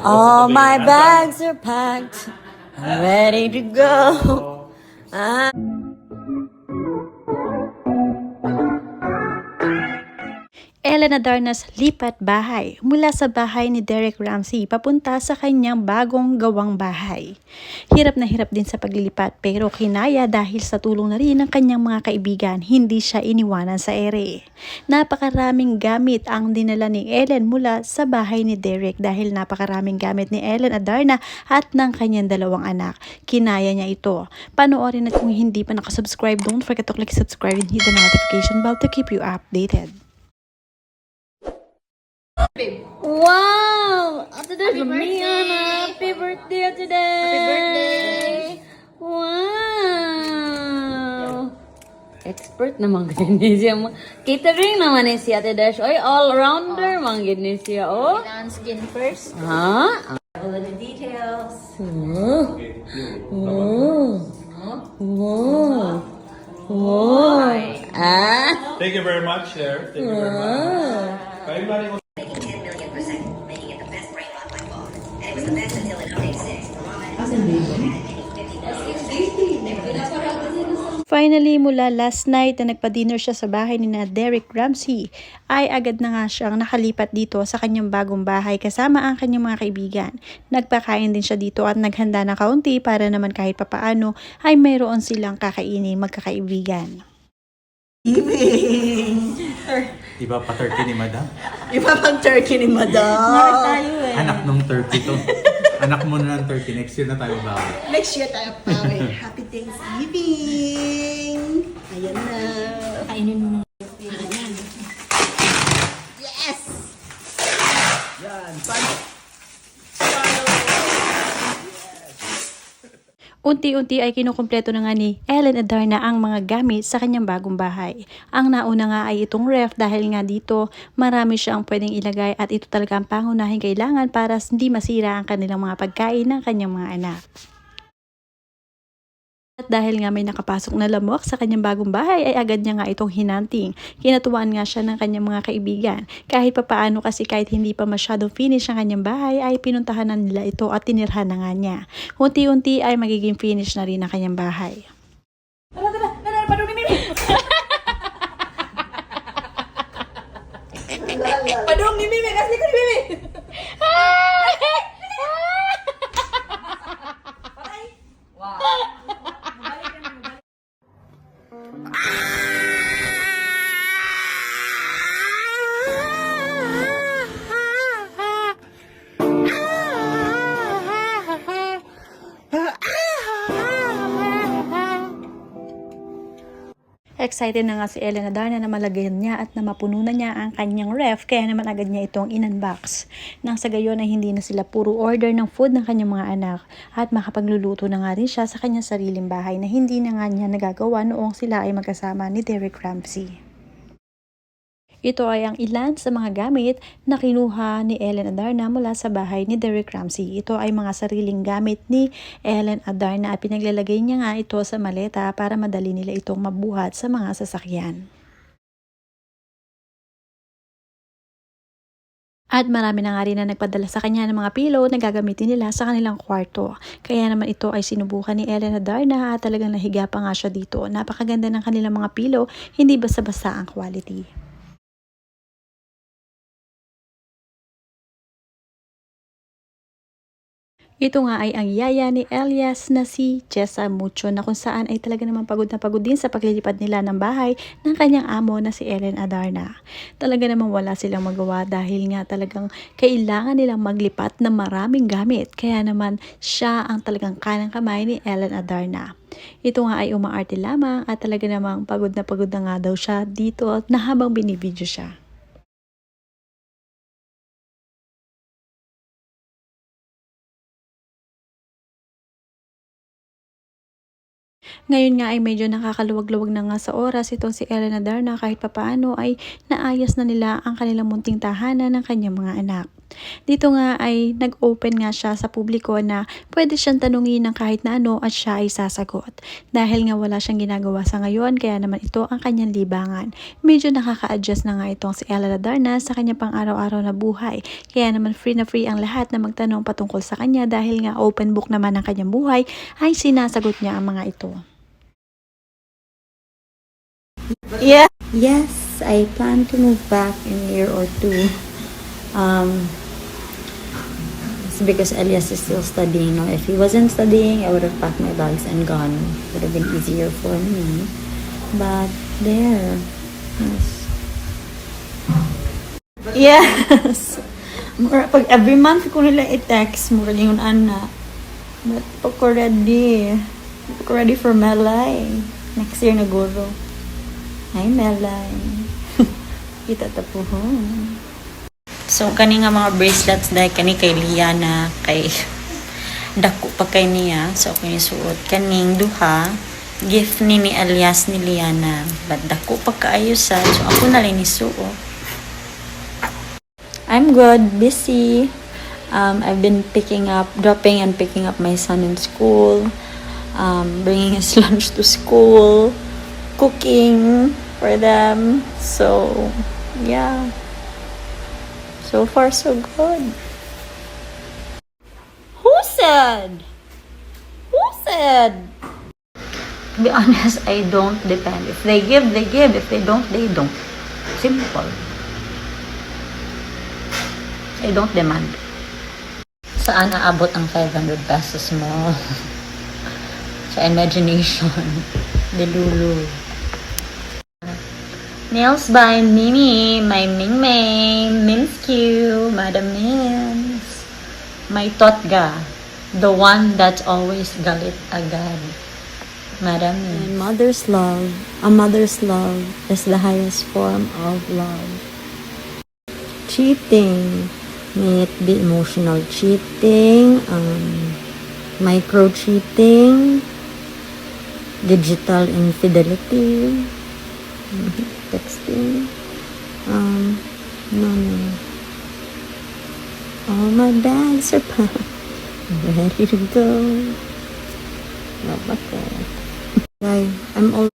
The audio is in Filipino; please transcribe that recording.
All my bags are packed. I'm ready to go. Ellen Adarna's lipat bahay mula sa bahay ni Derek Ramsey papunta sa kanyang bagong gawang bahay. Hirap na hirap din sa paglilipat pero kinaya dahil sa tulong na rin ng kanyang mga kaibigan, hindi siya iniwanan sa ere. Napakaraming gamit ang dinala ni Ellen mula sa bahay ni Derek dahil napakaraming gamit ni Ellen Adarna at ng kanyang dalawang anak. Kinaya niya ito. Panoorin at kung hindi pa nakasubscribe, don't forget to click subscribe and hit the notification bell to keep you updated. Wow! Ate Dash, Miana! Happy birthday today! Happy birthday! Wow! Expert naman ganyan siya. Catering naman eh si Ate Dash. Oy, all-rounder man ganyan siya. Oh. Kailangan skin first. Ha? All of the details. Oh. Oh. Oh. Oh. Ah. Thank you very much, Cher. Thank you very much. Everybody was Making 10 million per second, making it the best brain lock light bulb. And it was the best until it update 6. Finally, mula last night na nagpa-dinner siya sa bahay ni Derek Ramsey, ay agad na nga siyang nakalipat dito sa kanyang bagong bahay kasama ang kanyang mga kaibigan. Nagpakain din siya dito at naghanda na kaunti para naman kahit papaano ay mayroon silang kakainin magkakaibigan. Iba pa 30 ni Madam. Iba pang turkey ni Madam. Anak nung 30 to. Anak mo na ng 30. Next year na tayo bawi. Next year tayo pa. Happy Thanksgiving! Ayan na. Kainin mo. Yes! Yan. Unti-unti ay kinukumpleto na nga ni Ellen Adarna ang mga gamit sa kanyang bagong bahay. Ang nauna nga ay itong ref dahil nga dito marami siyang pwedeng ilagay at ito talaga ang pangunahing kailangan para hindi masira ang kanilang mga pagkain ng kanyang mga anak. At dahil nga may nakapasok na lamok sa kanyang bagong bahay ay agad niya nga itong hinanting. Kinatuwaan nga siya ng kanyang mga kaibigan. Kahit papaano kasi kahit hindi pa masyadong finish ang kanyang bahay ay pinuntahan na nila ito at tinirhan na nga niya. Unti-unti ay magiging finish na rin ang kanyang bahay. Padung ni Mimi! Kasli ko ni Mimi! Excited na nga si Ellen Adarna na malagyan niya at na mapuno na niya ang kanyang ref kaya naman agad niya itong in-unbox. Nang sa gayon ay hindi na sila puro order ng food ng kanyang mga anak at makapagluluto na nga rin siya sa kanyang sariling bahay na hindi na nga niya nagagawa noong sila ay magkasama ni Derek Ramsey. Ito ay ang ilan sa mga gamit na kinuha ni Ellen Adarna mula sa bahay ni Derek Ramsey. Ito ay mga sariling gamit ni Ellen Adarna at pinaglalagay niya nga ito sa maleta para madali nila itong mabuhat sa mga sasakyan. At marami na nga rin na nagpadala sa kanya ng mga pillow na gagamitin nila sa kanilang kwarto. Kaya naman ito ay sinubukan ni Ellen Adarna at talagang nahiga pa nga siya dito. Napakaganda ng kanilang mga pillow, hindi basta-basta ang quality. Ito nga ay ang yaya ni Elias na si Chesa Mucho na kung saan ay talaga naman pagod na pagod din sa paglilipad nila ng bahay ng kanyang amo na si Ellen Adarna. Talaga naman wala silang magawa dahil nga talagang kailangan nilang maglipat ng maraming gamit. Kaya naman siya ang talagang kanang kamay ni Ellen Adarna. Ito nga ay umaarte lamang at talaga namang pagod na nga daw siya dito na habang binibidyo siya. Ngayon nga ay medyo nakakaluwag-luwag na nga sa oras itong si Ellen Adarna kahit papaano ay naayos na nila ang kanilang munting tahanan ng kanyang mga anak. Dito nga ay nag-open nga siya sa publiko na pwede siyang tanungin ng kahit na ano at siya ay sasagot. Dahil nga wala siyang ginagawa sa ngayon, kaya naman ito ang kanyang libangan. Medyo nakaka-adjust na nga itong si Ella Ladarna sa kanyang pang-araw-araw na buhay. Kaya naman free na free ang lahat na magtanong patungkol sa kanya dahil nga open book naman ang kanyang buhay ay sinasagot niya ang mga ito. Yeah. Yes, I plan to move back in a year or two. It's because Elias is still studying. No? If he wasn't studying, I would have packed my bags and gone. It would have been easier for me. But there. Yes. Pag every month ko nila i-text, mura yung ana. But pag ko ready for Melay. Next year na guro. Hi, Melay. Kita tapuhon. So, kani nga mga bracelets dahil kani kay Liana, kay dako pa kay niya. So, ako suot. Kaning duha, gift ni Elias ni Liana. But dako pa kaayo sa. So, ako na lang isuot. I'm good, busy. I've been dropping and picking up my son in school. Bringing his lunch to school. Cooking for them. So, yeah. So far, so good. Who said? To be honest, I don't depend. If they give, they give. If they don't, they don't. Simple. I don't demand. Saan aabot ang 500 pesos mo? Sa imagination. Delulu. Nails by Mimi, my Ming Ming, Minskew, Madam Mims. My Totga, the one that's always galit agad. Madam Mims. A mother's love is the highest form of love. Cheating, may it be emotional cheating, micro cheating, digital infidelity, texting, no. All my bags are packed, ready to go. I'm all